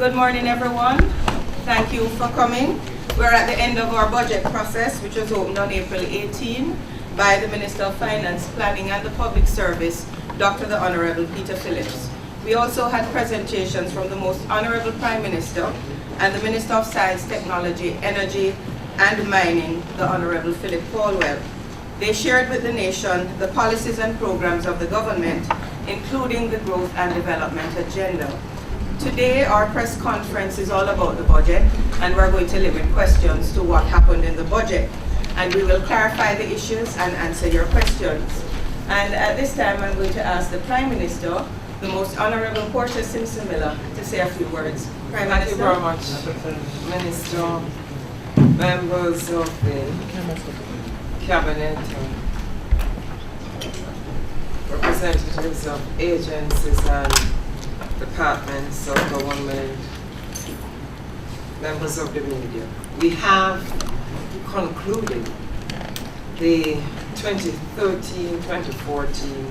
Good morning, everyone. Thank you for coming. We're at the end of our budget process, which was opened on April 18 by the Minister of Finance, Planning and the Public Service, Dr. the Honorable Peter Phillips. We also had presentations from the Most Honorable Prime Minister and the Minister of Science, Technology, Energy and Mining, the Honorable Philip Paulwell. They shared with the nation the policies and programs of the government, including the growth and development agenda. Today, our press conference is all about the budget, and we're going to limit questions to what happened in the budget. And we will clarify the issues and answer your questions. And at this time, I'm going to ask the Prime Minister, the Most Honorable Portia Simpson Miller, to say a few words. Prime Thank Minister. you very much, Minister, members of the Cabinet, representatives of agencies and departments of government, members of the media. We have concluded the 2013-2014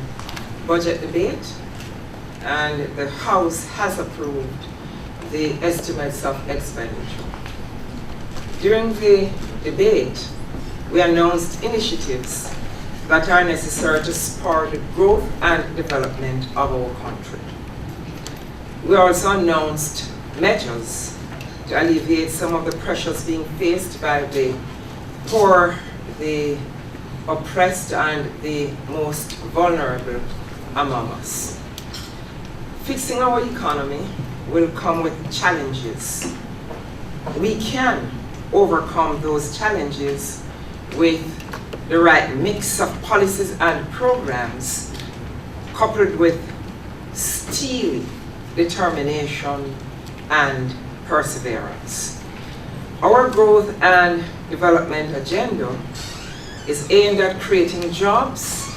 budget debate, and the House has approved the estimates of expenditure. During the debate, we announced initiatives that are necessary to support the growth and development of our country. We also announced measures to alleviate some of the pressures being faced by the poor, the oppressed, and the most vulnerable among us. Fixing our economy will come with challenges. We can overcome those challenges with the right mix of policies and programs, coupled with steely determination and perseverance. Our growth and development agenda is aimed at creating jobs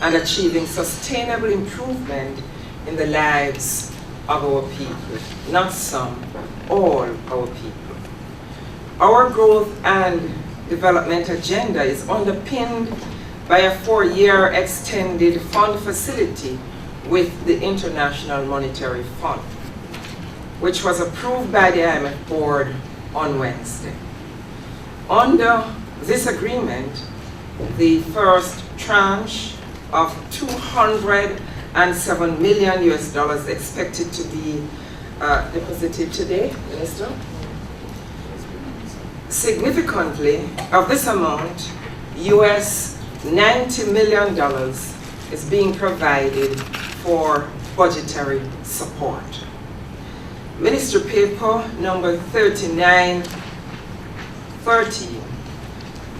and achieving sustainable improvement in the lives of our people, not some, all our people. Our growth and development agenda is underpinned by a 4-year extended fund facility with the International Monetary Fund, which was approved by the IMF board on Wednesday. Under this agreement, the first tranche of $207 million expected to be deposited today, Minister. Significantly, of this amount, US $90 million is being provided for budgetary support. Minister Paper number 3930,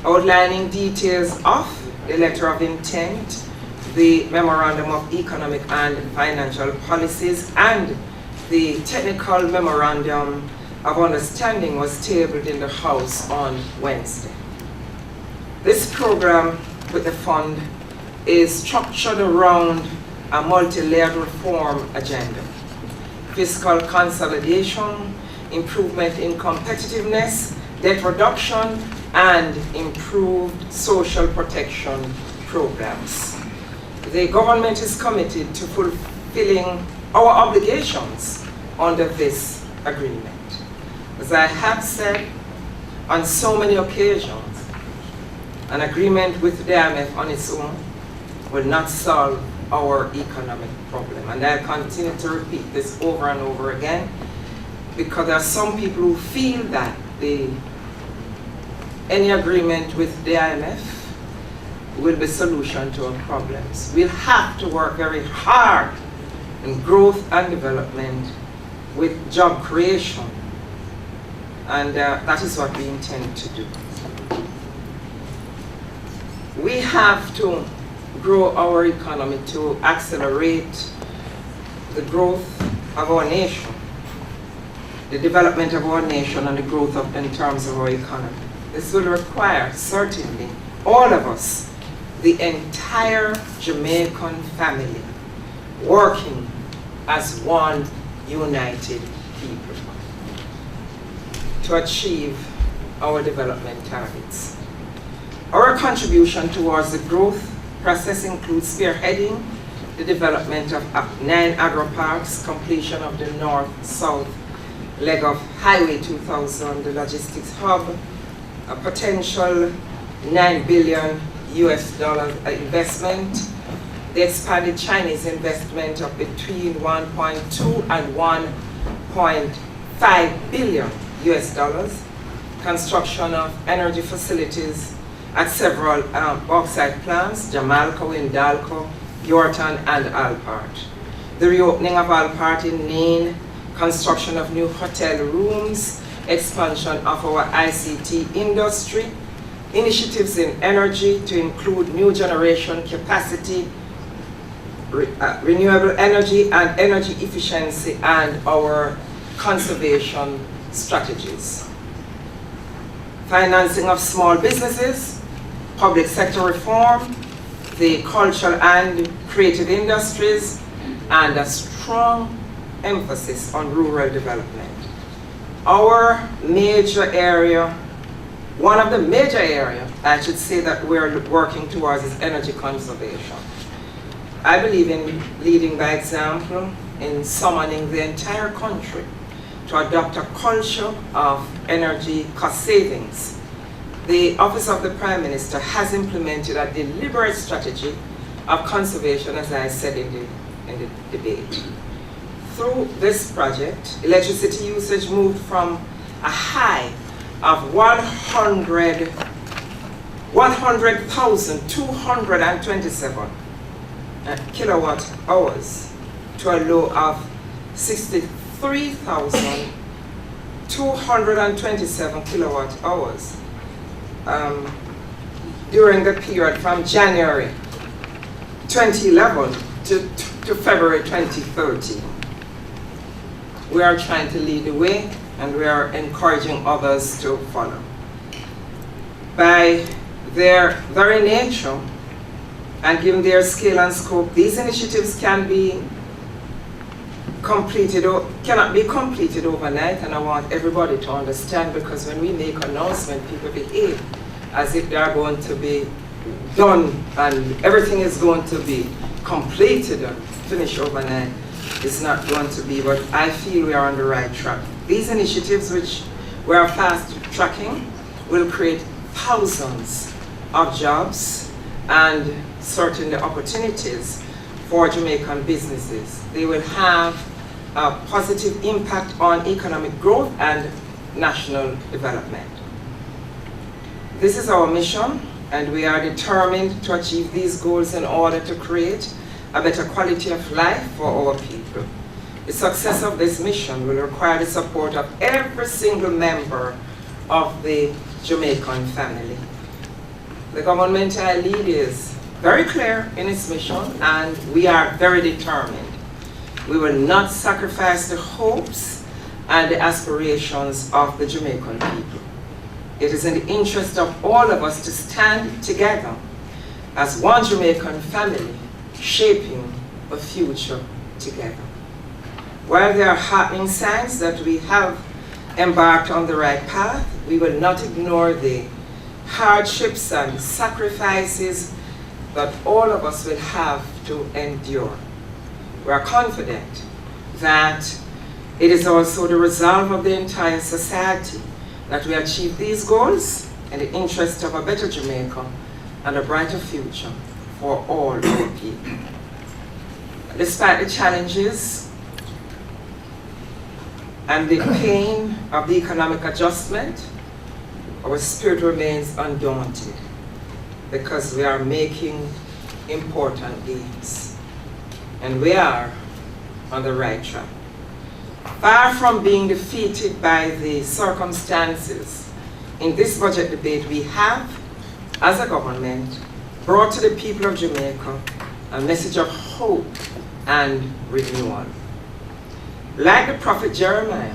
outlining details of the letter of intent, the Memorandum of Economic and Financial Policies, and the Technical Memorandum of Understanding, was tabled in the House on Wednesday. This program with the fund is structured around a multi-layered reform agenda: fiscal consolidation, improvement in competitiveness, debt reduction, and improved social protection programs. The government is committed to fulfilling our obligations under this agreement. As I have said on so many occasions, an agreement with the IMF on its own will not solve our economic problem. And I'll continue to repeat this over and over again, because there are some people who feel that any agreement with the IMF will be a solution to our problems. We'll have to work very hard in growth and development with job creation. And that is what we intend to do. We have to grow our economy to accelerate the growth of our nation, the development of our nation, and the growth in terms of our economy. This will require, certainly, all of us, the entire Jamaican family, working as one united people to achieve our development targets. Our contribution towards the growth process includes spearheading the development of 9 agro-parks, completion of the North-South leg of Highway 2000, the logistics hub, a potential $9 billion investment, the expanded Chinese investment of between 1.2 and 1.5 billion US, construction of energy facilities at several bauxite plants, Jamalco, Windalco, Yorton, and Alpart. The reopening of Alpart in Nain, construction of new hotel rooms, expansion of our ICT industry, initiatives in energy to include new generation capacity, renewable energy and energy efficiency, and our conservation strategies. Financing of small businesses, public sector reform, the cultural and creative industries, and a strong emphasis on rural development. Our major area, one of the major areas, I should say, that we're working towards is energy conservation. I believe in leading by example, in summoning the entire country to adopt a culture of energy cost savings. The Office of the Prime Minister has implemented a deliberate strategy of conservation, as I said in the debate. Through this project, electricity usage moved from a high of 100,227 kilowatt hours to a low of 63,227 kilowatt hours during the period from January 2011 to February 2013. We are trying to lead the way, and we are encouraging others to follow. By their very nature, and given their scale and scope, these initiatives cannot be completed overnight, and I want everybody to understand, because when we make announcements, people behave as if they are going to be done and everything is going to be completed and finished overnight. It's not going to be, but I feel we are on the right track. These initiatives, which we are fast tracking, will create thousands of jobs and certainly opportunities for Jamaican businesses. They will have a positive impact on economic growth and national development. This is our mission, and we are determined to achieve these goals in order to create a better quality of life for our people. The success of this mission will require the support of every single member of the Jamaican family. The government I lead is very clear in its mission, and we are very determined. We will not sacrifice the hopes and the aspirations of the Jamaican people. It is in the interest of all of us to stand together as one Jamaican family, shaping a future together. While there are heartening signs that we have embarked on the right path, we will not ignore the hardships and sacrifices that all of us will have to endure. We are confident that it is also the resolve of the entire society that we achieve these goals in the interest of a better Jamaica and a brighter future for all our people. Despite the challenges and the pain of the economic adjustment, our spirit remains undaunted, because we are making important gains, and we are on the right track. Far from being defeated by the circumstances, in this budget debate we have, as a government, brought to the people of Jamaica a message of hope and renewal. Like the prophet Jeremiah,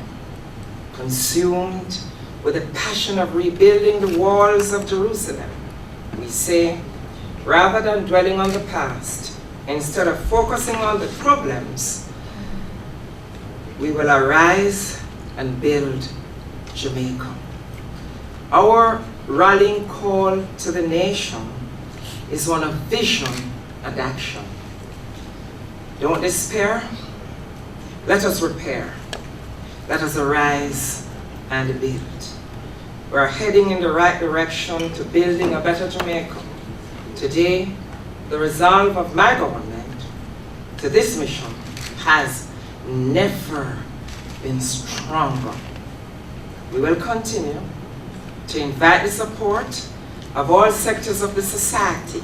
consumed with the passion of rebuilding the walls of Jerusalem, we say, rather than dwelling on the past, instead of focusing on the problems, we will arise and build Jamaica. Our rallying call to the nation is one of vision and action. Don't despair. Let us repair. let us arise and build. We're heading in the right direction to building a better Jamaica. Today, the resolve of my government to this mission has never been stronger. We will continue to invite the support of all sectors of the society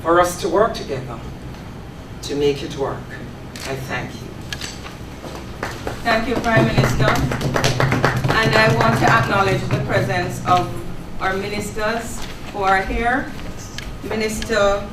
for us to work together to make it work. I thank you. Thank you, Prime Minister. And I want to acknowledge the presence of our ministers who are here. Minister,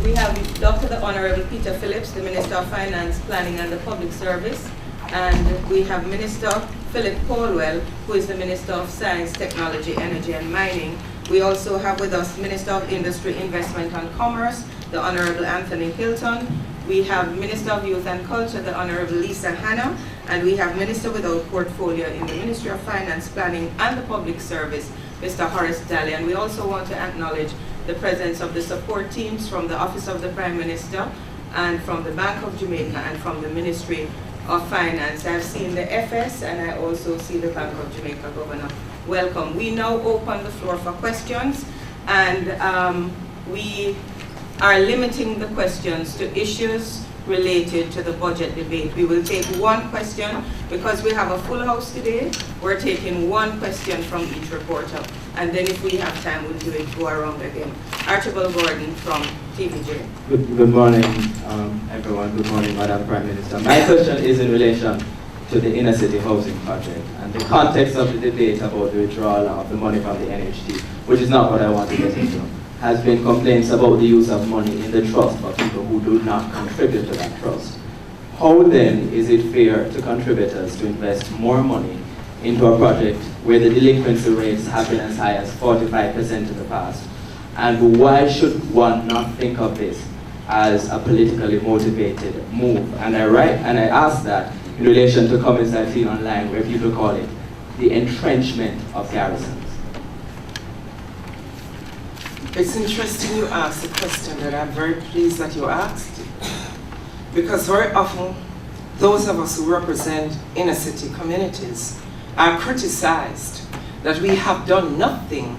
we have Dr. the Honorable Peter Phillips, the Minister of Finance, Planning and the Public Service. And we have Minister Philip Colwell, who is the Minister of Science, Technology, Energy and Mining. We also have with us Minister of Industry, Investment and Commerce, the Honorable Anthony Hilton. We have Minister of Youth and Culture, the Honorable Lisa Hanna, and we have Minister without Portfolio in the Ministry of Finance, Planning and the Public Service, Mr. Horace Daly. And we also want to acknowledge the presence of the support teams from the Office of the Prime Minister and from the Bank of Jamaica and from the Ministry of Finance. I've seen the FS and I also see the Bank of Jamaica Governor. Welcome. We now open the floor for questions, and we are limiting the questions to issues related to the budget debate. We will take one question because we have a full house today. We're taking one question from each reporter, and then if we have time, we'll do it go around again. Archibald Gordon from TVJ. Good morning, everyone. Good morning, Madam Prime Minister. My question is in relation to the inner city housing project and the context of the debate about the withdrawal of the money from the NHT, which is not what I want to get into. Has been complaints about the use of money in the trust for people who do not contribute to that trust. How then is it fair to contributors to invest more money into a project where the delinquency rates have been as high as 45% in the past? And why should one not think of this as a politically motivated move? And I ask that in relation to comments I've seen online where people call it the entrenchment of garrisons. It's interesting you asked the question, that I'm very pleased that you asked it. Because very often, those of us who represent inner city communities are criticized that we have done nothing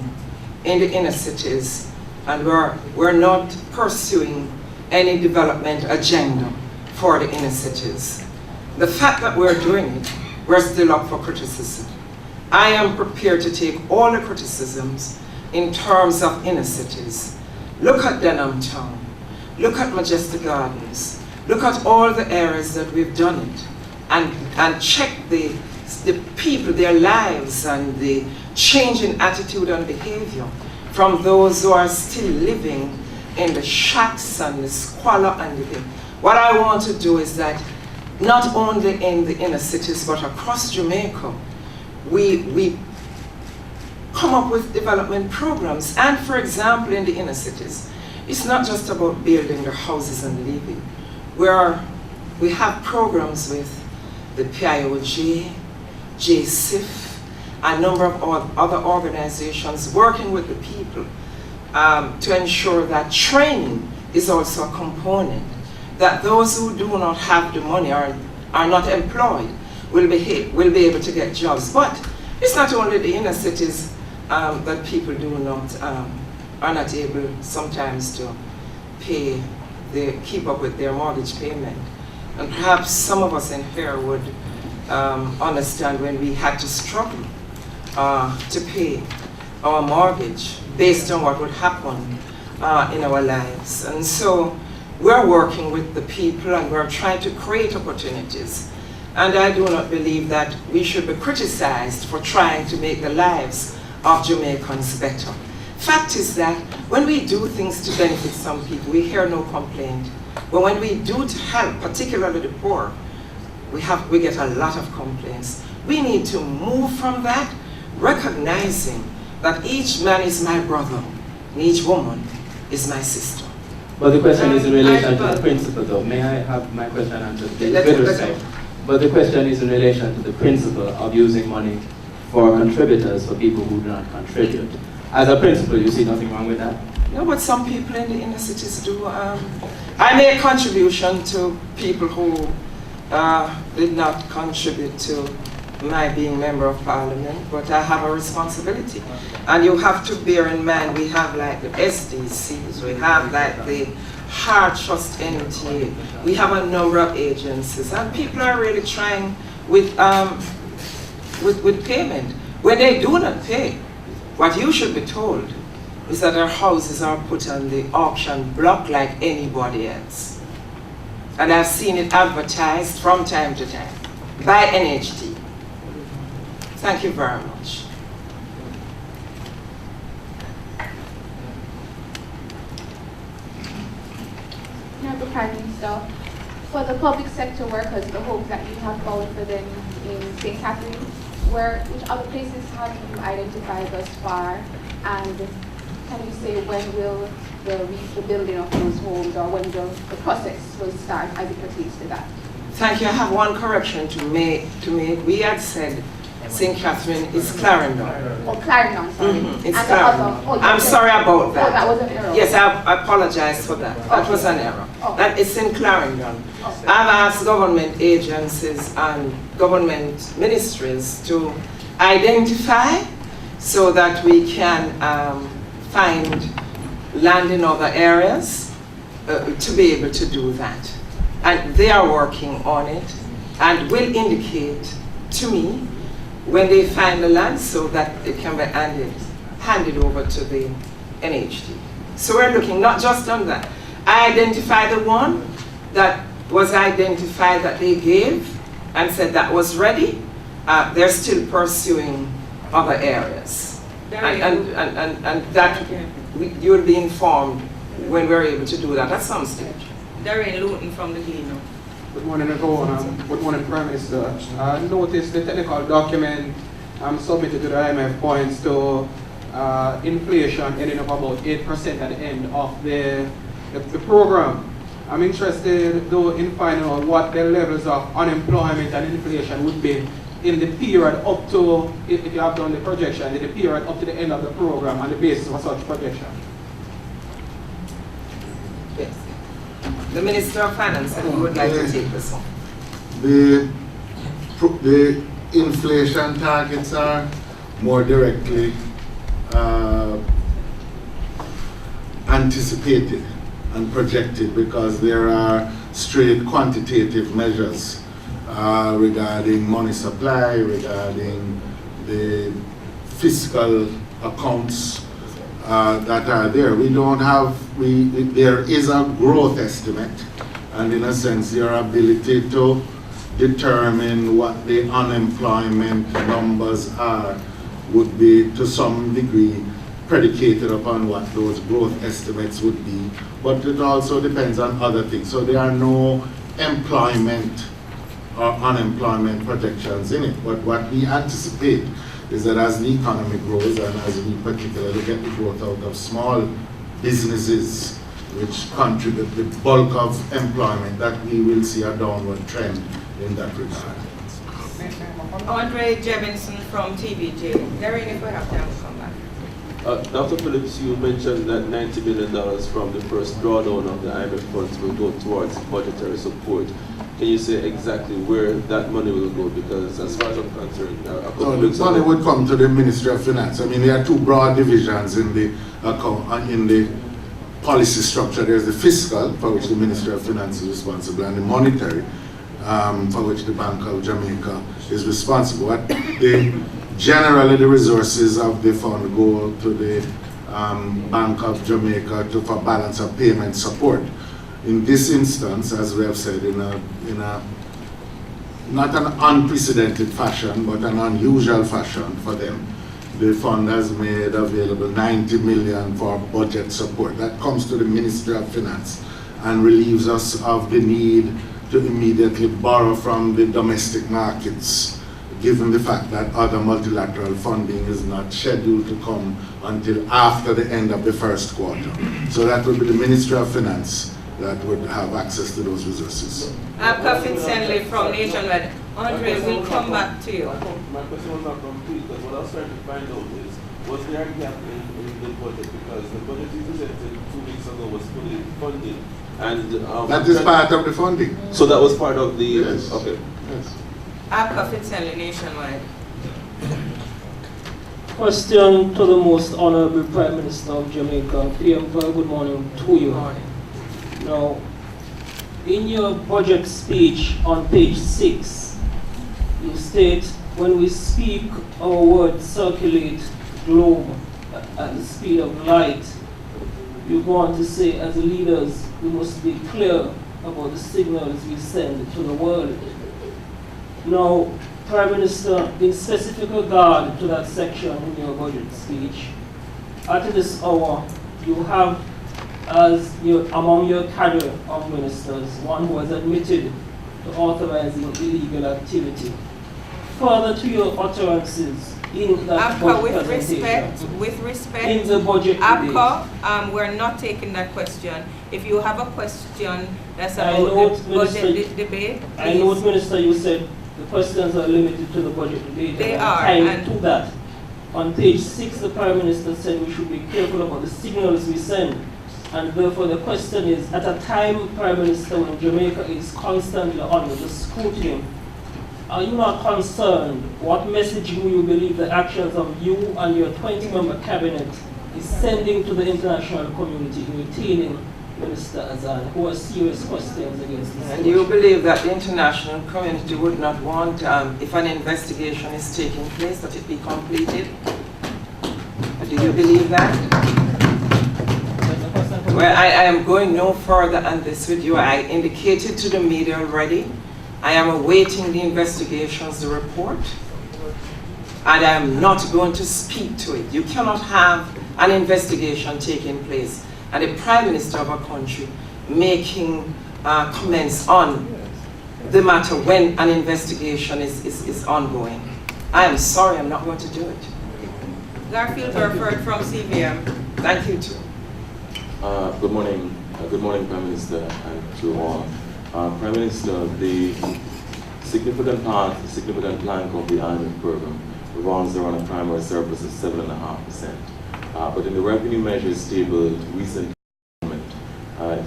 in the inner cities and we're not pursuing any development agenda for the inner cities. The fact that we're doing it, we're still up for criticism. I am prepared to take all the criticisms in terms of inner cities. Look at Denham Town, look at Majestic Gardens, look at all the areas that we've done it, and check the people, their lives, and the change in attitude and behavior from those who are still living in the shacks and the squalor and the thing. What I want to do is that not only in the inner cities but across Jamaica, we come up with development programs. And for example, in the inner cities, it's not just about building the houses and living. We have programs with the PIOJ, JSIF, a number of other organizations working with the people to ensure that training is also a component, that those who do not have the money or are not employed will be able to get jobs. But it's not only the inner cities that people are not able sometimes to keep up with their mortgage payment. And perhaps some of us in here would understand when we had to struggle to pay our mortgage based on what would happen in our lives. And so we're working with the people and we're trying to create opportunities. And I do not believe that we should be criticized for trying to make the lives of Jamaicans better. Fact is that when we do things to benefit some people, we hear no complaint. But when we do to help, particularly the poor, we get a lot of complaints. We need to move from that, recognizing that each man is my brother and each woman is my sister. But the question is in relation to the principle, though. May I have my question answered? But the question is in relation to the principle of using money for contributors, for people who do not contribute. As a principle, you see nothing wrong with that? No, but some people in the inner cities do. I make contribution to people who did not contribute to my being member of parliament, but I have a responsibility. And you have to bear in mind, we have like the SDCs, we have like the Hard Trust NTA, we have a number of agencies, and people are really trying with payment. When they do not pay, what you should be told is that our houses are put on the auction block like anybody else. And I've seen it advertised from time to time by NHT. Thank you very much. Honorable Prime Minister, for the public sector workers, the homes that you have found for them in St. Catherine, which other places have you identified thus far? And can you say when will the building of those homes, or when the process will start as it pertains to that? Thank you. I have one correction to make. We had said St. Catherine is Clarendon. Oh, Clarendon, sorry. It's Clarendon. I'm sorry about that. Oh, that was an error. Yes, I apologize for that. That was an error. That is in Clarendon. I've asked government agencies and government ministries to identify so that we can find land in other areas to be able to do that. And they are working on it and will indicate to me when they find the land so that it can be handed over to the NHT. So we're looking not just on that. I identified the one that was identified that they gave and said that was ready. They're still pursuing other areas. And that you'll be informed when we're able to do that at some stage. Darren Luton from the Gleno. Good morning, everyone. Good morning, Prime Minister. I noticed the technical document submitted to the IMF points to inflation ending up about 8% at the end of the program. I'm interested, though, in finding out what the levels of unemployment and inflation would be in the period up to, if you have done the projection, in the period up to the end of the program on the basis of such projection. Yes. The Minister of Finance would like to take this one. The inflation targets are more directly anticipated and projected because there are straight quantitative measures regarding money supply, regarding the fiscal accounts that are there. We don't have, there is a growth estimate, and in a sense your ability to determine what the unemployment numbers are would be to some degree predicated upon what those growth estimates would be, but it also depends on other things. So there are no employment or unemployment projections in it, but what we anticipate is that as the economy grows and as we particularly get the growth out of small businesses which contribute the bulk of employment, that we will see a downward trend in that regard. Andre Jebinson from TVJ. Darren, if we have time to come back. Dr. Phillips, you mentioned that $90 million from the first drawdown of the IMF funds will go towards budgetary support. Can you say exactly where that money will go? Because as far as I'm concerned, the money would come to the Ministry of Finance. I mean, there are two broad divisions in the account, in the policy structure. There's the fiscal, for which the Ministry of Finance is responsible, and the monetary, for which the Bank of Jamaica is responsible. Generally, the resources of the fund go to the Bank of Jamaica for balance of payment support. In this instance, as we have said, in a not an unprecedented fashion, but an unusual fashion for them, the fund has made available 90 million for budget support. That comes to the Ministry of Finance and relieves us of the need to immediately borrow from the domestic markets, given the fact that other multilateral funding is not scheduled to come until after the end of the first quarter. So that would be the Ministry of Finance that would have access to those resources. Kafin Senley from Nationwide. Andre, we'll come back to you. My question was not complete, because what I was trying to find out is Was there a gap in the budget? Because the budget you presented 2 weeks ago was fully funded. And that is part of the funding. So that was part of the... Yes. Okay. Yes. APCA Fiscal nationwide. Question to the most honorable Prime Minister of Jamaica. PM, good morning to you. Good morning. Now, in your budget speech on page 6, you state, when we speak, our words circulate globe at the speed of light. You go on to say, as leaders, we must be clear about the signals we send to the world. Now, Prime Minister, in specific regard to that section in your budget speech, at this hour, you have as among your cadre of ministers one who has admitted to authorizing illegal activity. Further to your utterances in that APCA, budget presentation, with respect, in the budget APCA, we're not taking that question. If you have a question that's I about note, the budget debate, I note, Minister, you said the questions are limited to the budget debate. They and are, time and- to that. On page 6, the Prime Minister said we should be careful about the signals we send. And therefore the question is, at a time, Prime Minister, when Jamaica is constantly under the scrutiny, are you not concerned? What message do you believe the actions of you and your 20-member cabinet is sending to the international community in retaining Minister Azan, who has serious questions against this? And you believe that the international community would not want, if an investigation is taking place, that it be completed? Do you believe that? Well, I am going no further on this with you. I indicated to the media already. I am awaiting the investigations, the report, and I am not going to speak to it. You cannot have an investigation taking place and the Prime Minister of a country making comments on the matter when an investigation is ongoing. I am sorry, I'm not going to do it. Garfield Burford from CVM. Thank you too. Good morning, Prime Minister, and to all. Prime Minister, the significant plank of the IMF program revolves around a primary surplus of 7.5%. But in the revenue measures tabled recently,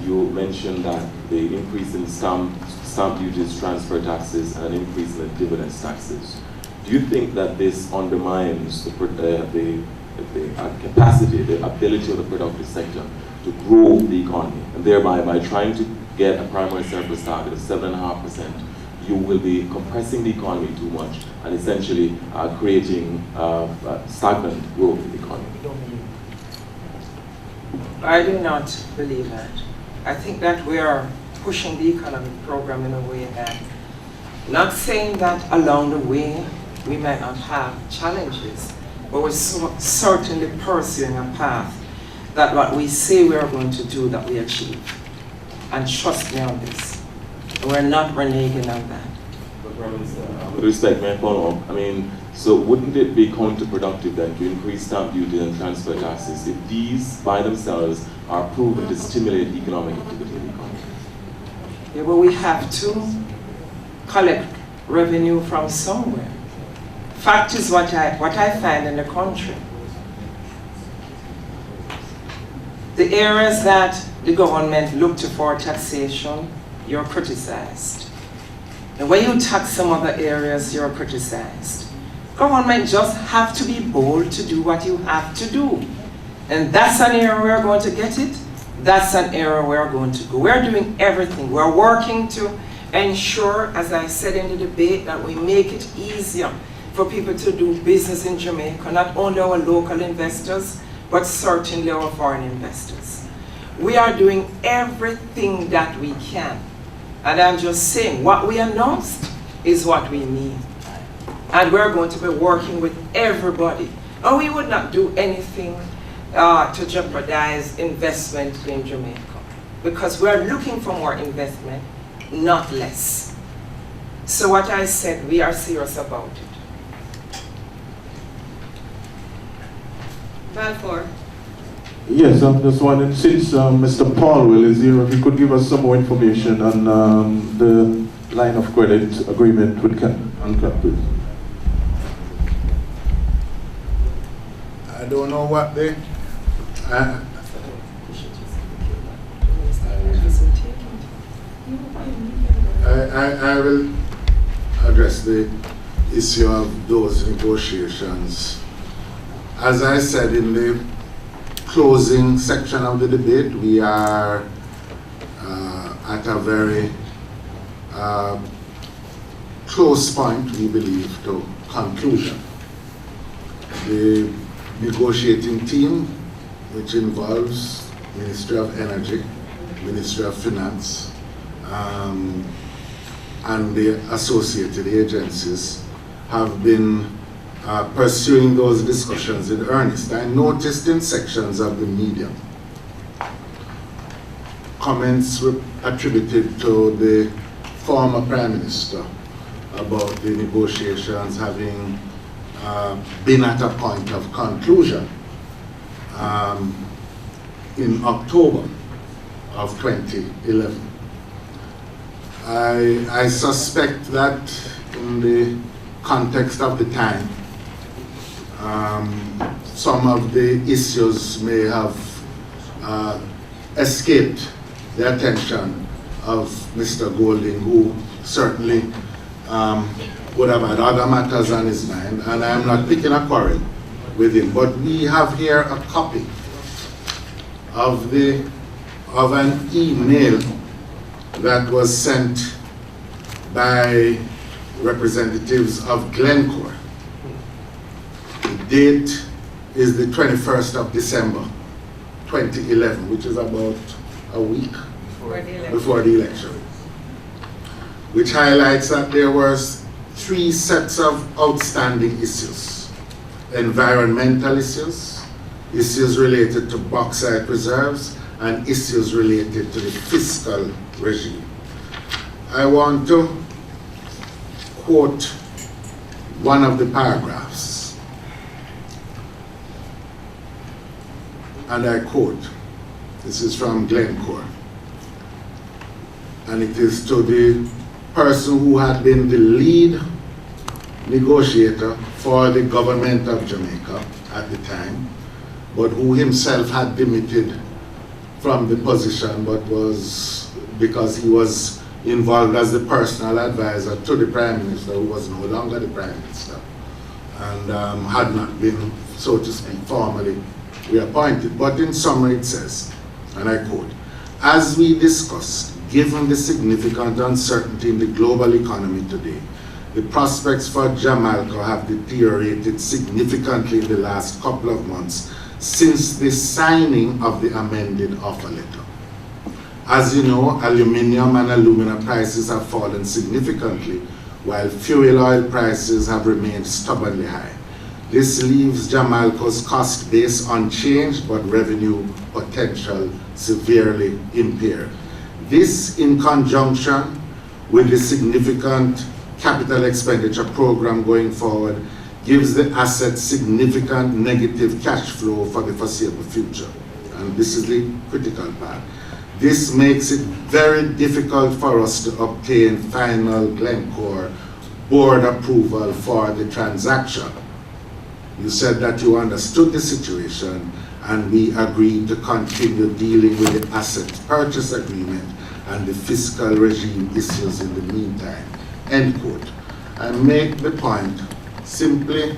you mentioned that the increase in stamp duties, transfer taxes, and an increase in the dividends taxes. Do you think that this undermines the capacity, the ability of the productive sector to grow the economy, and thereby by trying to get a primary surplus target of 7.5%, you will be compressing the economy too much and essentially creating stagnant growth in the economy? I do not believe that. I think that we are pushing the economic program in a way that, not saying that along the way we might not have challenges, but we're certainly pursuing a path that what we say we are going to do, that we achieve. And trust me on this. We're not reneging on that. But Prime Minister, with respect, may I follow up? I mean, so wouldn't it be counterproductive then to increase stamp duty and transfer taxes if these by themselves are proven to stimulate economic activity in the economy? Yeah, but we have to collect revenue from somewhere. Fact is what I find in the country. The areas that the government look to for taxation, you're criticized. And when you tax some other areas, you're criticized. Government just have to be bold to do what you have to do. And that's an area we're going to get it. That's an area we're going to go. We're doing everything. We're working to ensure, as I said in the debate, that we make it easier for people to do business in Jamaica, not only our local investors, but certainly our foreign investors. We are doing everything that we can. And I'm just saying, what we announced is what we mean. And we're going to be working with everybody. And we would not do anything to jeopardize investment in Jamaica, because we're looking for more investment, not less. So what I said, we are serious about it. Balfour. Yes, I'm just wondering, since Mr. Paulwell is here, if he could give us some more information on the line of credit agreement with Capital. I don't know what they. I will address the issue of those negotiations. As I said in the closing section of the debate, we are at a very close point, we believe, to conclusion. The negotiating team, which involves Ministry of Energy, Ministry of Finance, and the associated agencies have been pursuing those discussions in earnest. I noticed in sections of the media comments were attributed to the former Prime Minister about the negotiations having been at a point of conclusion in October of 2011. I suspect that in the context of the time, some of the issues may have escaped the attention of Mr. Golding, who certainly would have had other matters on his mind, and I'm not picking a quarrel with him. But we have here a copy of an email that was sent by representatives of Glencore. The date is the 21st of December 2011, which is about a week before the election, which highlights that there were 3 sets of outstanding issues: environmental issues, issues related to bauxite reserves, and issues related to the fiscal regime. I want to quote one of the paragraphs, and I quote, this is from Glencore, and it is to the person who had been the lead negotiator for the government of Jamaica at the time, but who himself had demitted from the position, but was, because he was involved as the personal advisor to the Prime Minister, who was no longer the Prime Minister, and had not been, so to speak, formally reappointed. But in summary it says, and I quote, "As we discussed, given the significant uncertainty in the global economy today, the prospects for Jamaica have deteriorated significantly in the last couple of months since the signing of the amended offer letter. As you know, aluminium and alumina prices have fallen significantly, while fuel oil prices have remained stubbornly high. This leaves Jamaica's cost base unchanged, but revenue potential severely impaired. This, in conjunction with the significant capital expenditure program going forward, gives the asset significant negative cash flow for the foreseeable future." And this is the critical part. "This makes it very difficult for us to obtain final Glencore board approval for the transaction. You said that you understood the situation, and we agreed to continue dealing with the asset purchase agreement and the fiscal regime issues in the meantime." End quote. I make the point simply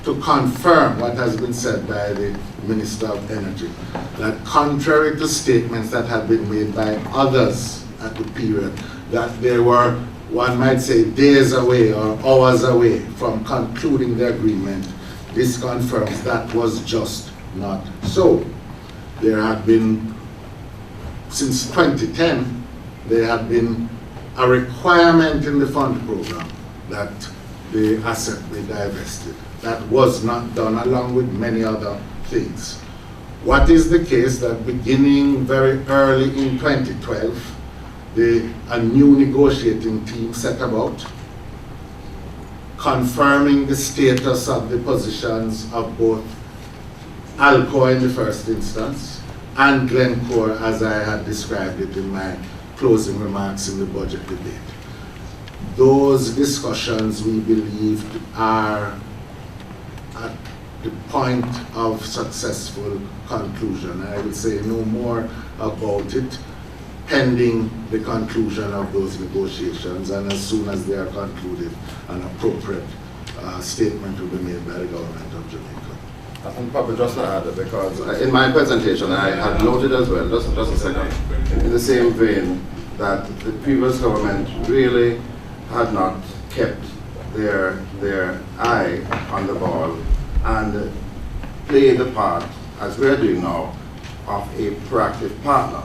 to confirm what has been said by the Minister of Energy, that contrary to statements that have been made by others at the period, that they were, one might say, days away or hours away from concluding the agreement, this confirms that was just not so. There had been, since 2010, there had been a requirement in the fund program that the asset be divested. That was not done, along with many other things. What is the case that beginning very early in 2012, a new negotiating team set about confirming the status of the positions of both Alcoa in the first instance and Glencore, as I had described it in my closing remarks in the budget debate. Those discussions, we believe, are at the point of successful conclusion. I will say no more about it pending the conclusion of those negotiations, and as soon as they are concluded, an appropriate statement will be made by the government of Jamaica. I think probably just to add, because in my presentation I had noted as well, just a second, in the same vein, that the previous government really had not kept their eye on the ball and played the part, as we're doing now, of a proactive partner.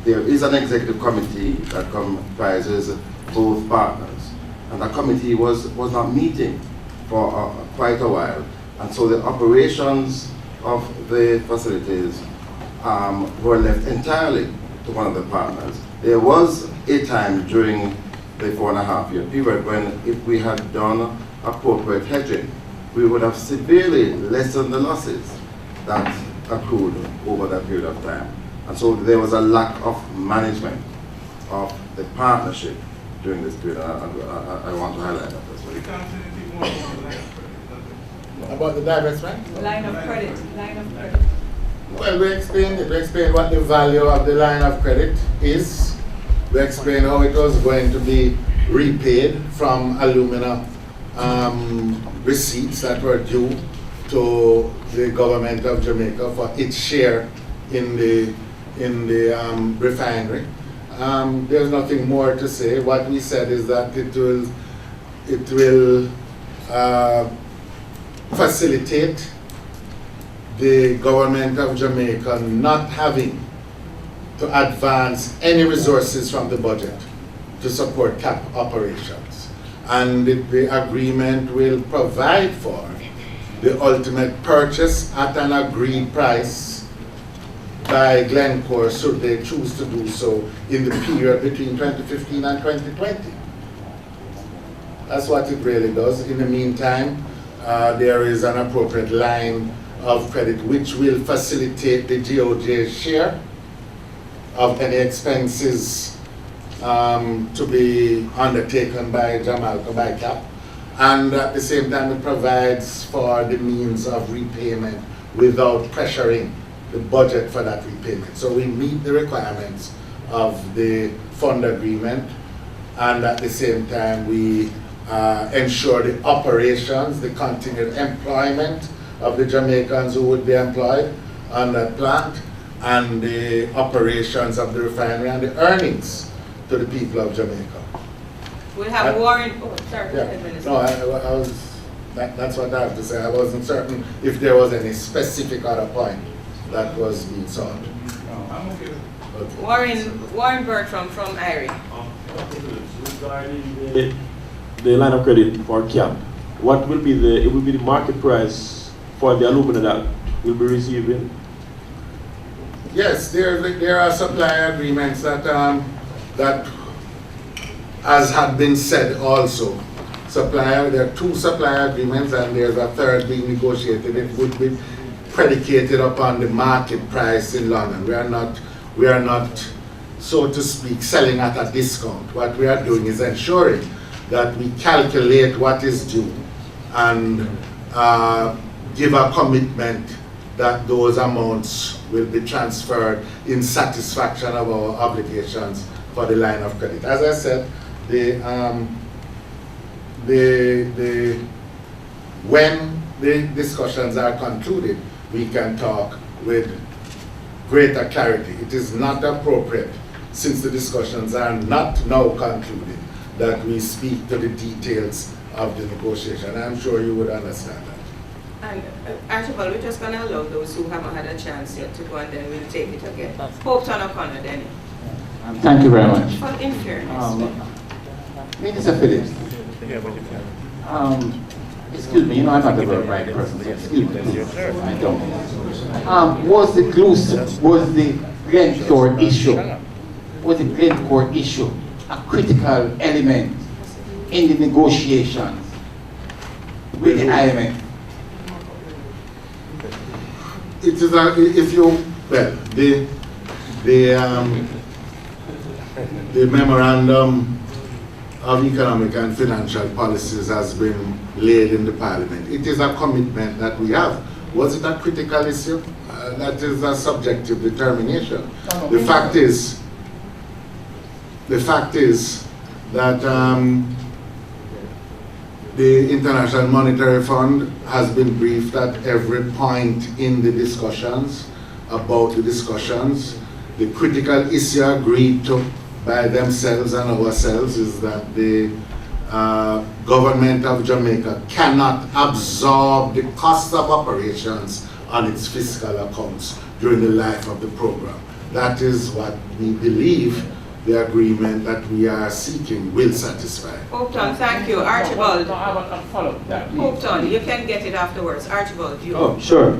There is an executive committee that comprises both partners, and that committee was not meeting for quite a while, and so the operations of the facilities were left entirely to one of the partners. There was a time during the 4.5-year period when, if we had done appropriate hedging, we would have severely lessened the losses that accrued over that period of time. And so there was a lack of management of the partnership during this period. I want to highlight that as well. About the divestment? Line of credit. Well, we explained it. We explained what the value of the line of credit is. We explained how it was going to be repaid from alumina receipts that were due to the government of Jamaica for its share in the refinery. There's nothing more to say. What we said is that it will facilitate the government of Jamaica not having to advance any resources from the budget to support cap operations. And the agreement will provide for the ultimate purchase at an agreed price by Glencore, should they choose to do so, in the period between 2015 and 2020. That's what it really does. In the meantime, there is an appropriate line of credit which will facilitate the GOJ's share of any expenses to be undertaken by Jamaica by CAP, and at the same time it provides for the means of repayment without pressuring the budget for that repayment. So we meet the requirements of the fund agreement, and at the same time we ensure the operations, the continued employment of the Jamaicans who would be employed on that plant, and the operations of the refinery and the earnings to the people of Jamaica. We'll have Warren. Oh, sorry. Yeah. No, I was. That's what I have to say. I wasn't certain if there was any specific other point that was being sought. Okay. Warren Bertram from IRI. Regarding the line of credit for CAP, what will be it will be the market price for the alumina that we'll be receiving? Yes, there are supply agreements that as had been said also, there are 2 supply agreements and there's a third being negotiated. It would be predicated upon the market price in London. We are not, so to speak, selling at a discount. What we are doing is ensuring that we calculate what is due and give a commitment that those amounts will be transferred in satisfaction of our obligations for the line of credit. As I said, when the discussions are concluded, we can talk with greater clarity. It is not appropriate, since the discussions are not now concluded, that we speak to the details of the negotiation. I'm sure you would understand that. And Archibald, we're just going to allow those who haven't had a chance yet to go, and then we'll take it again. Hope O'Connor, then. Thank you very much. For in fairness. Minister Phillips. Excuse me, I'm not the right person, so excuse me. I don't. Was the Glencore issue a critical element in the negotiations with the IMF? It is the memorandum of economic and financial policies has been laid in the Parliament. It is a commitment that we have. Was it a critical issue? That is a subjective determination. The fact is that the International Monetary Fund has been briefed at every point in the discussions about the discussions. The critical issue agreed to by themselves and ourselves is that the government of Jamaica cannot absorb the cost of operations on its fiscal accounts during the life of the program. That is what we believe the agreement that we are seeking will satisfy. Upton, thank you. Archibald. Upton, you can get it afterwards. Archibald, you. Oh, sure.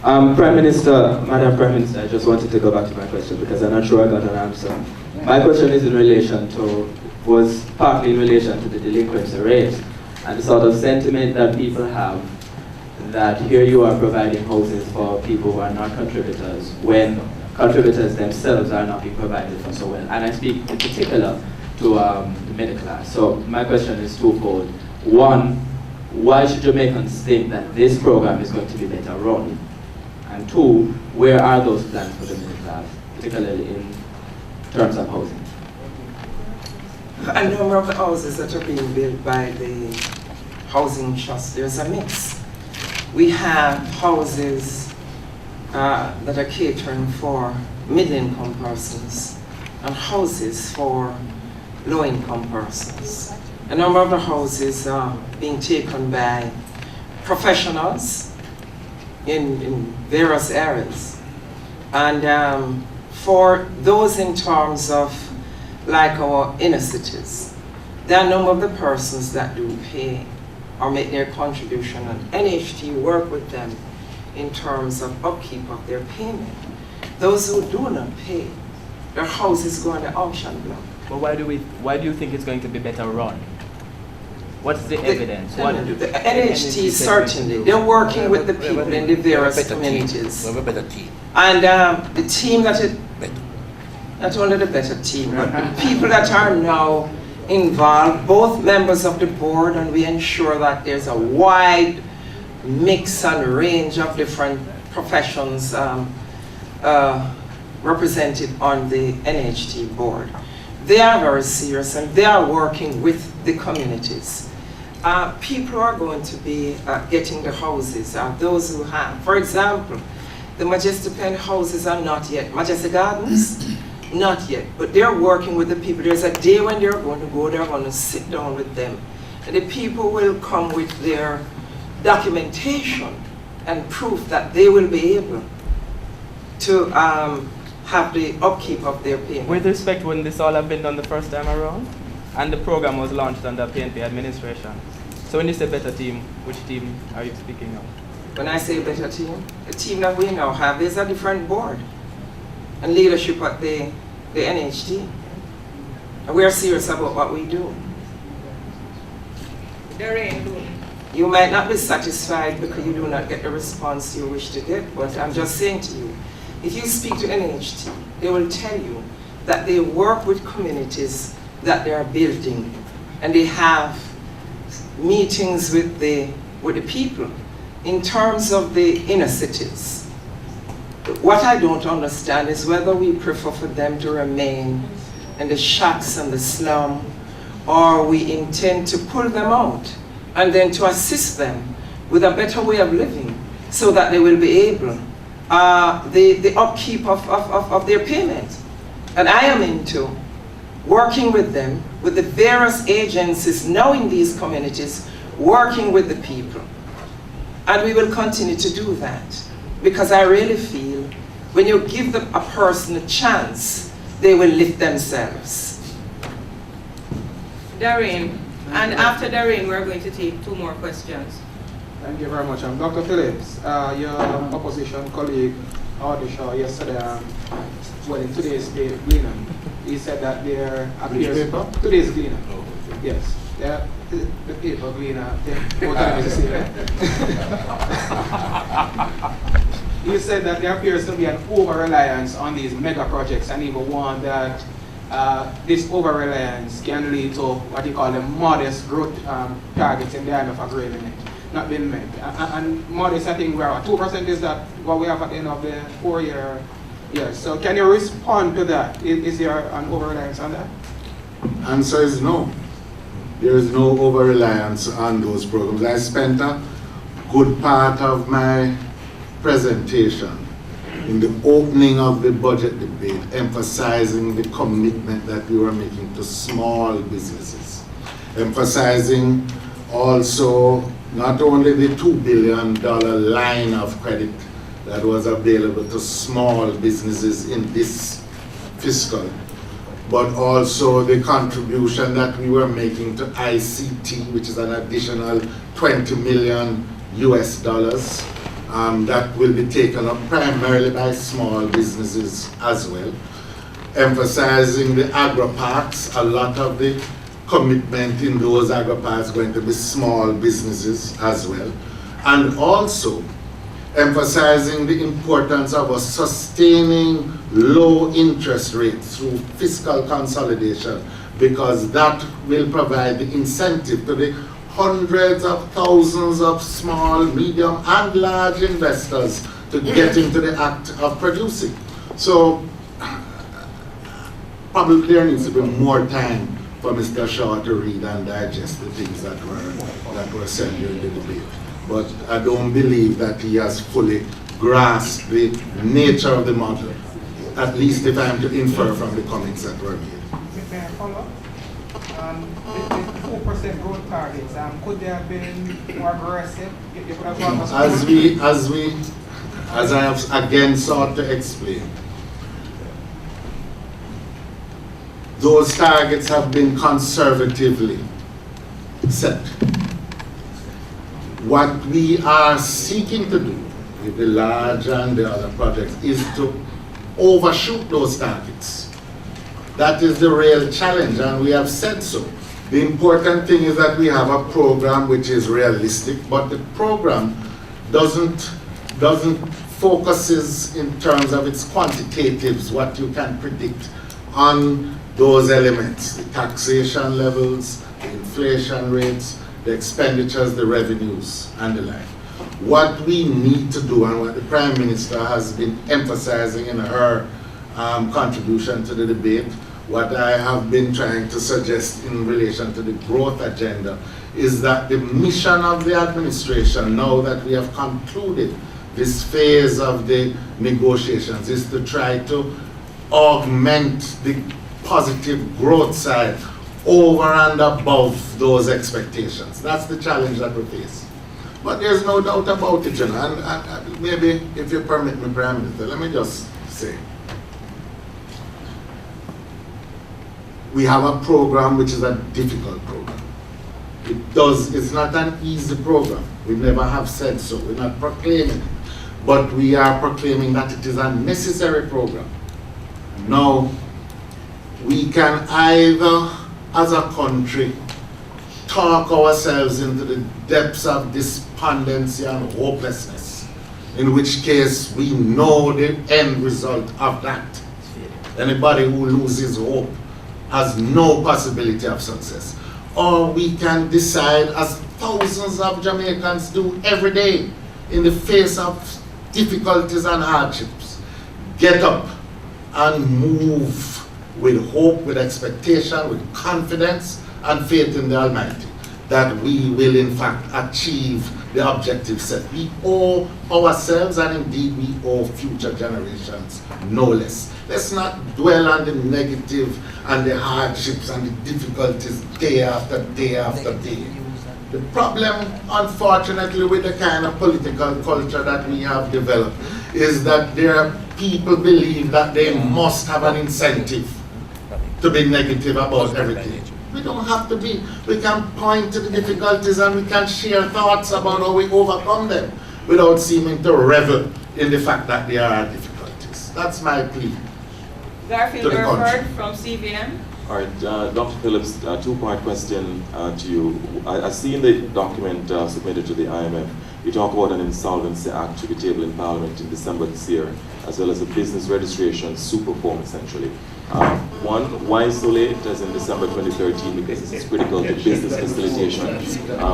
Prime Minister, Madam Prime Minister, I just wanted to go back to my question because I'm not sure I got an answer. My question is in relation to, was partly in relation to the delinquency rate and the sort of sentiment that people have that here you are providing houses for people who are not contributors when contributors themselves are not being provided for so well. And I speak in particular to the middle class. So my question is twofold. One, why should Jamaicans think that this program is going to be better run? And two, where are those plans for the middle class, particularly in terms of housing? A number of the houses that are being built by the housing trust, there's a mix. We have houses that are catering for middle-income persons and houses for low-income persons. A number of the houses are being taken by professionals in various areas. And for those in terms of like our inner cities, there are a number of the persons that do pay or make their contribution, and NHT work with them in terms of upkeep of their payment. Those who do not pay, their houses go on the auction block. But why do you think it's going to be better run? What's the evidence? The NHT certainly, they're working with the people in the various communities. We have a better team. And the team that is, not only the better team, but the people that are now involved, both members of the board, and we ensure that there's a wide mix and range of different professions represented on the NHT board. They are very serious and they are working with the communities. People are going to be getting the houses, those who have. For example, the Majestic Pen houses are not yet, Majestic Gardens, not yet, but they're working with the people. There's a day when they're going to go, they're going to sit down with them. And the people will come with their documentation and proof that they will be able to have the upkeep of their payment. With respect, when this all have been done the first time around, and the program was launched under PNP administration. So when you say better team, which team are you speaking of? When I say better team, the team that we now have, there's a different board and leadership at the NHT. And we are serious about what we do. You might not be satisfied because you do not get the response you wish to get, but I'm just saying to you, if you speak to NHT, they will tell you that they work with communities that they are building, and they have meetings with the people in terms of the inner cities. What I don't understand is whether we prefer for them to remain in the shacks and the slum, or we intend to pull them out and then to assist them with a better way of living so that they will be able the upkeep of their payment. And I am into working with them, with the various agencies now in these communities, working with the people. And we will continue to do that, because I really feel when you give a person a chance, they will lift themselves. Darren, and after Darren, we're going to take 2 more questions. Thank you very much. Dr. Phillips, your opposition colleague, Audisha, yesterday, well, in today's Gleaner, he said that there appears... Today's Gleaner. Yes. The paper Gleaner, he said that there appears to be an over-reliance on these mega projects, and even one that this over-reliance can lead to what you call the modest growth targets in the IMF agreement not being met. And modest, I think we're at 2%. Is that what we have at the end of the 4-year? Yes. So can you respond to that? Is there an over-reliance on that? Answer is no. There is no over-reliance on those programs. I spent a good part of my presentation in the opening of the budget debate emphasizing the commitment that we were making to small businesses, emphasizing also not only the $2 billion line of credit that was available to small businesses in this fiscal, but also the contribution that we were making to ICT, which is an additional $20 million US dollars that will be taken up primarily by small businesses as well. Emphasizing the agri-parks, a lot of the commitment in those agri-parks going to be small businesses as well. And also emphasizing the importance of us sustaining low interest rates through fiscal consolidation, because that will provide the incentive to the hundreds of thousands of small, medium, and large investors to get into the act of producing. So probably there needs to be more time for Mr. Shaw to read and digest the things that were said during the debate. But I don't believe that he has fully grasped the nature of the model, at least if I'm to infer from the comments that were made. May I follow up? The 4% growth targets, could they have been more aggressive? As I have again sought to explain, those targets have been conservatively set. What we are seeking to do with the large and the other projects is to overshoot those targets. That is the real challenge, and we have said so. The important thing is that we have a program which is realistic, but the program doesn't focuses in terms of its quantitatives, what you can predict on those elements, the taxation levels, the inflation rates, the expenditures, the revenues, and the like. What we need to do, and what the Prime Minister has been emphasizing in her contribution to the debate, what I have been trying to suggest in relation to the growth agenda, is that the mission of the administration, now that we have concluded this phase of the negotiations, is to try to augment the positive growth side over and above those expectations. That's the challenge that we face. But there's no doubt about it, you know, and maybe, if you permit me, Prime Minister, let me just say, we have a program which is a difficult program. It's not an easy program. We never have said so. We're not proclaiming it. But we are proclaiming that it is a necessary program. Now, we can either, as a country, talk ourselves into the depths of despondency and hopelessness, in which case we know the end result of that. Anybody who loses hope has no possibility of success. Or we can decide, as thousands of Jamaicans do every day in the face of difficulties and hardships, get up and move with hope, with expectation, with confidence and faith in the Almighty, that we will in fact achieve the objective set. We owe ourselves, and indeed we owe future generations no less. Let's not dwell on the negative and the hardships and the difficulties day after day after day. The problem, unfortunately, with the kind of political culture that we have developed is that there are people believe that they must have an incentive to be negative about everything. We don't have to be. We can point to the difficulties and we can share thoughts about how we overcome them without seeming to revel in the fact that there are difficulties. That's my plea. Garfield Burford from CVM. All right, Dr. Phillips, two-part question to you. I see in the document submitted to the IMF, you talk about an insolvency act to be tabled in Parliament in December this year, as well as a business registration super form, essentially. One, why so late, as in December 2013, because this is critical to business facilitation.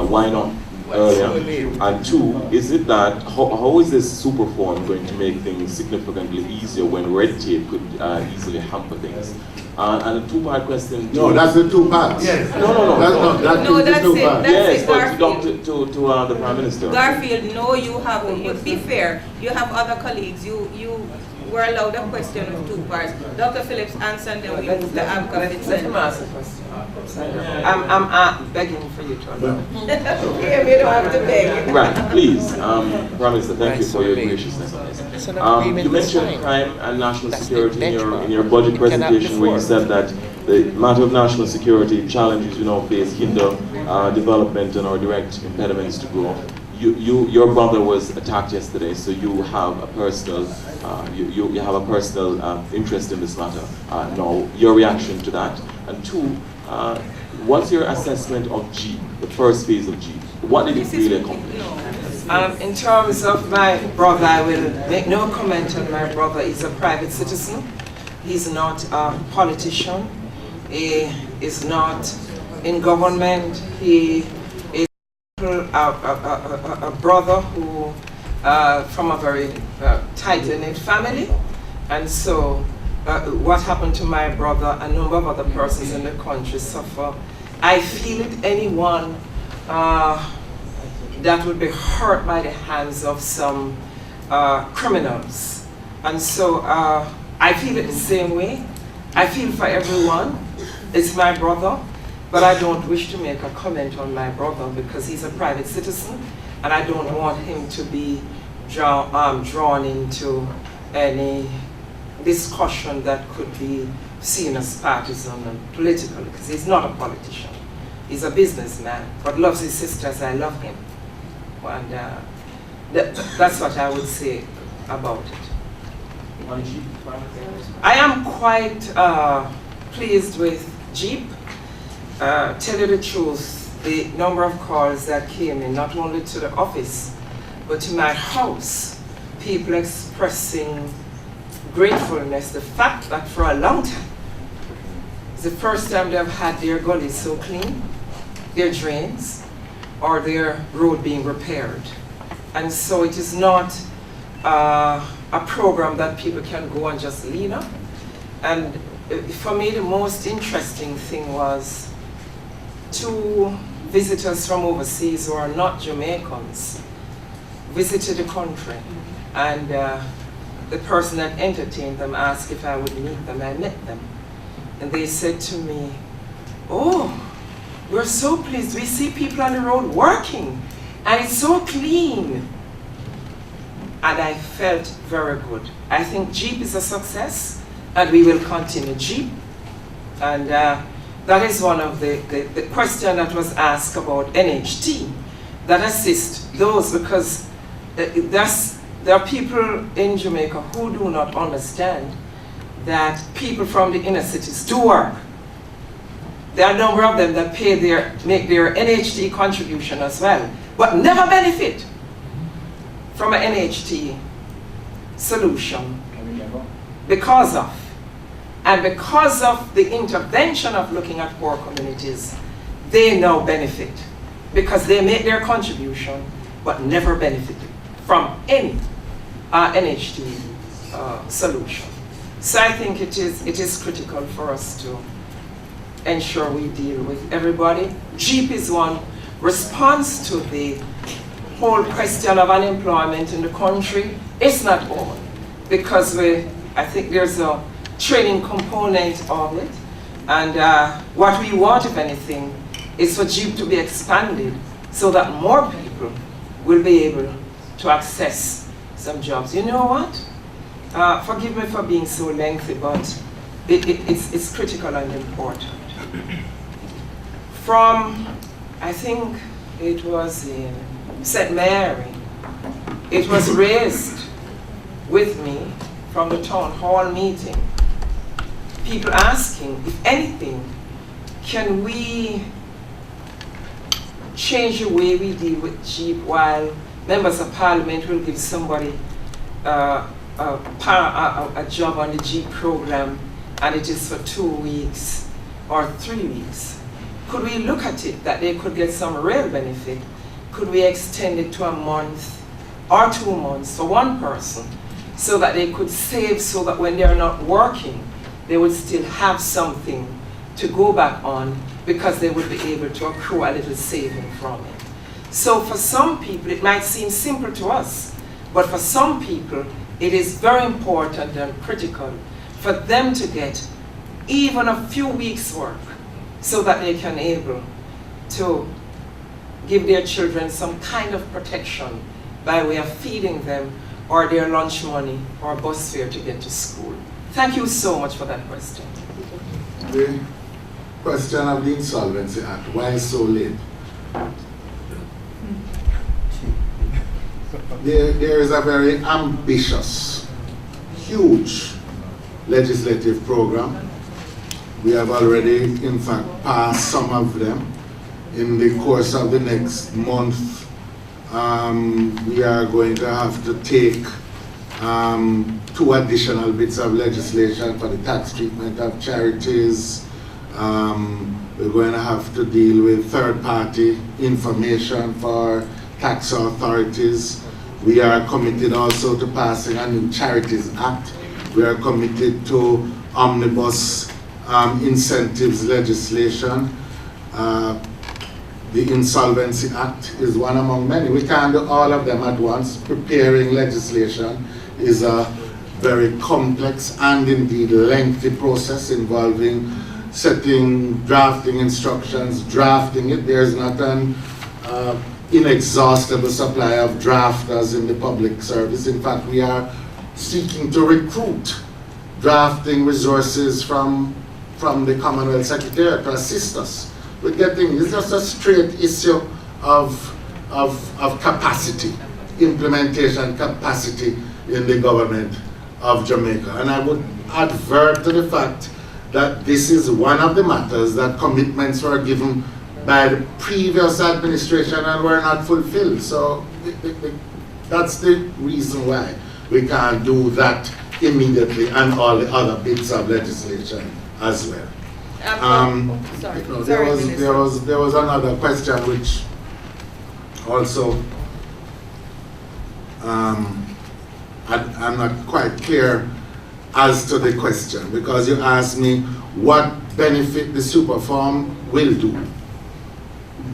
Why not earlier? And two, is it that, how is this super form going to make things significantly easier when red tape could easily hamper things? And a two-part question. No, that's the two parts. Yes. No. That's it. Yes, Garfield. but to the Prime Minister. Garfield, no, you have, you be fair, you have other colleagues, you were allowed a question with two parts. Dr. Phillips answered and then we move to AMCA. Let him ask the question. I'm begging for you to allow. Okay, we don't have to beg. Right, please. Prime Minister, thank you for your graciousness on this. You mentioned crime and national security in your budget presentation, where you said that the matter of national security challenges you now face hinder development and or direct impediments to growth. Your brother was attacked yesterday, so you have a personal you have a personal interest in this matter. Now, your reaction to that, and two, what's your assessment of Jeep, the first phase of Jeep? What did it really accomplish? In terms of my brother, I will make no comment on my brother. He's a private citizen. He's not a politician. He is not in government. He is a brother who, from a very tight-knit family. And so what happened to my brother, a number of other persons in the country suffer. I feel it, anyone that would be hurt by the hands of some criminals. And so I feel it the same way. I feel for everyone. It's my brother, but I don't wish to make a comment on my brother because he's a private citizen, and I don't want him to be drawn into any discussion that could be seen as partisan and political, because he's not a politician. He's a businessman, but loves his sister as I love him. And that's what I would say about it. I am quite pleased with Jeep. Tell you the truth, the number of calls that came in, not only to the office, but to my house, people expressing gratefulness, the fact that for a long time, it's the first time they've had their gullies so clean, their drains, or their road being repaired. And so it is not a program that people can go and just lean on. And for me, the most interesting thing was two visitors from overseas who are not Jamaicans visited the country, and the person that entertained them asked if I would meet them. I met them, and they said to me, "Oh, we're so pleased. We see people on the road working, and it's so clean." And I felt very good. I think Jeep is a success, and we will continue Jeep. And that is one of the question that was asked about NHT, that assist those, because there are people in Jamaica who do not understand that people from the inner cities do work. There are a number of them that make their NHT contribution as well, but never benefit from an NHT solution because of the intervention of looking at poor communities. They now benefit because they make their contribution but never benefited from any NHT solution. So I think it is critical for us to ensure we deal with everybody. Jeep is one response to the whole question of unemployment in the country. It's not all, because I think there's a training component of it, and what we want, if anything, is for Jeep to be expanded so that more people will be able to access some jobs. You know what? Forgive me for being so lengthy, but it's critical and important. From, I think it was in St. Mary, it was raised with me from the town hall meeting, people asking, if anything, can we change the way we deal with Jeep while members of parliament will give somebody a job on the Jeep program and it is for 2 weeks or 3 weeks, could we look at it that they could get some real benefit? Could we extend it to a month or 2 months for one person so that they could save, so that when they're not working, they would still have something to go back on, because they would be able to accrue a little saving from it. So for some people, it might seem simple to us, but for some people, it is very important and critical for them to get even a few weeks' work so that they can able to give their children some kind of protection by way of feeding them, or their lunch money or bus fare to get to school. Thank you so much for that question. The question of the Insolvency Act, why so late? There is a very ambitious, huge legislative program. We have already, in fact, passed some of them. In the course of the next month, we are going to have to take 2 additional bits of legislation for the tax treatment of charities. We're going to have to deal with third-party information for tax authorities. We are committed also to passing a new Charities Act. We are committed to omnibus incentives legislation. The Insolvency Act is one among many. We can't do all of them at once. Preparing legislation is a very complex and indeed lengthy process involving drafting instructions, drafting it. There's not an inexhaustible supply of drafters in the public service. In fact, we are seeking to recruit drafting resources from the Commonwealth Secretariat to assist us. It's just a straight issue of capacity, implementation capacity in the government of Jamaica. And I would advert to the fact that this is one of the matters that commitments were given by the previous administration and were not fulfilled. So that's the reason why we can't do that immediately, and all the other bits of legislation as well. There was another question which also I'm not quite clear as to the question, because you asked me what benefit the superform will do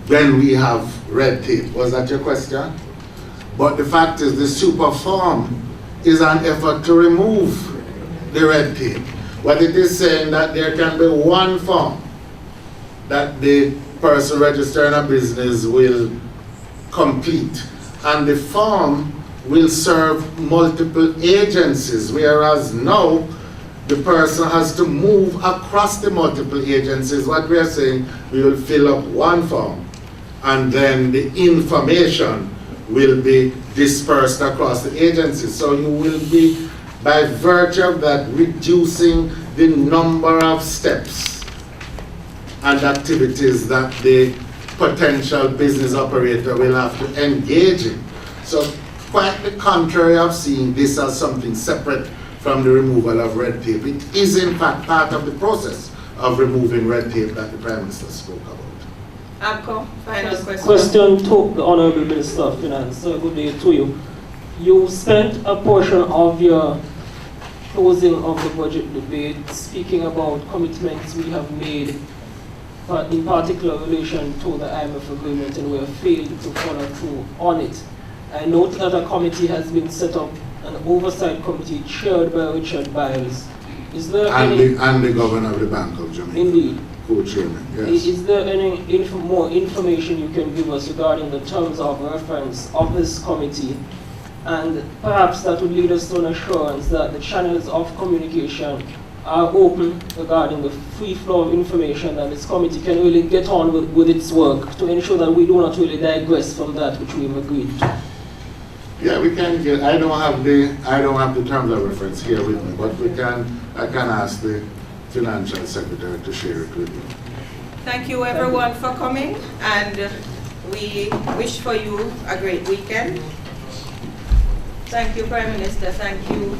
when we have red tape. Was that your question? But the fact is, the superform is an effort to remove the red tape. What it is saying that there can be one form that the person registering a business will complete, and the form will serve multiple agencies, whereas now the person has to move across the multiple agencies. What we are saying, we will fill up one form, and then the information will be dispersed across the agencies. So you will be, by virtue of that, reducing the number of steps and activities that the potential business operator will have to engage in. So quite the contrary of seeing this as something separate from the removal of red tape. It is in fact part of the process of removing red tape that the Prime Minister spoke about. Abco, final question. Question to the Honourable Minister of Finance. Good day to you. You spent a portion of your closing of the budget debate speaking about commitments we have made, in particular relation to the IMF agreement, and we have failed to follow through on it. I note that a committee has been set up, an oversight committee chaired by Richard Biles. Is there and the governor of the Bank of Jamaica. Indeed. Co-chairman, yes. Is there any more information you can give us regarding the terms of reference of this committee? And perhaps that would lead us to an assurance that the channels of communication are open regarding the free flow of information, that this committee can really get on with its work to ensure that we do not really digress from that which we've agreed to. Yeah, we can get. I don't have the terms of reference here with me, but I can ask the Financial Secretary to share it with you. Thank you everyone for coming, and we wish for you a great weekend. Thank you, Prime Minister. Thank you.